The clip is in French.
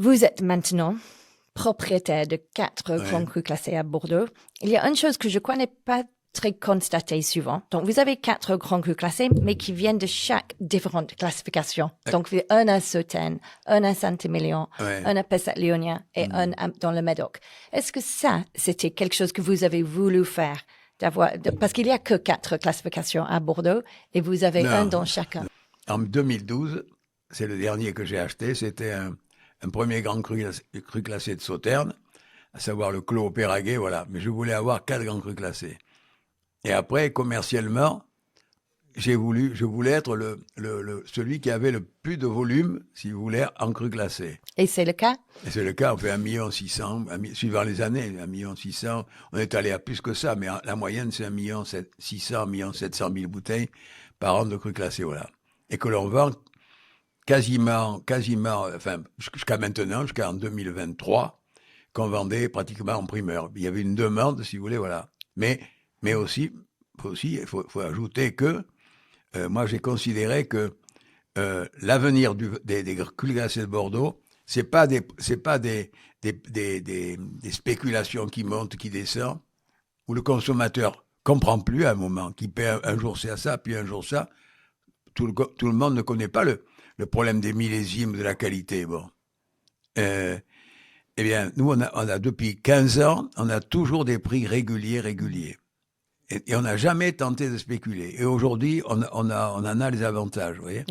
Vous êtes maintenant propriétaire de 4 grands crus classés à Bordeaux. Il y a une chose que je connais pas très constatée souvent. Donc, vous avez 4 grands crus classés, mais qui viennent de chaque différente classification. Donc, un à Sauternes, un à Saint-Émilion, un à Pessac-Léognan et un dans le Médoc. Est-ce que ça, c'était quelque chose que vous avez voulu faire? Parce qu'il y a que 4 classifications à Bordeaux et vous avez un dans chacun. En 2012, c'est le dernier que j'ai acheté, c'était un premier grand cru classé de Sauternes, à savoir le Clos au Péraguet, voilà. Mais je voulais avoir 4 grands crus classés. Et après, commercialement, je voulais être celui qui avait le plus de volume, si vous voulez, en cru classé. Et c'est le cas? Et c'est le cas, on fait 1,6 million, suivant les années, 1,6 million. On est allé à plus que ça, mais la moyenne, c'est 1,6 million, 1,7 million bouteilles par an de cru classé, voilà. Et que l'on vend quasiment, enfin, jusqu'à maintenant, jusqu'en 2023, qu'on vendait pratiquement en primeur. Il y avait une demande, si vous voulez, voilà. Mais aussi, il faut ajouter que, moi, j'ai considéré que, l'avenir des crus classés de Bordeaux, c'est pas des spéculations qui montent, qui descendent, où le consommateur comprend plus à un moment, qui paie un jour c'est ça, puis un jour ça. Tout le monde ne connaît pas le problème des millésimes, de la qualité. Bon. Eh bien, nous, on a depuis 15 ans, on a toujours des prix réguliers. Et on n'a jamais tenté de spéculer. Et aujourd'hui, on en a les avantages, vous voyez.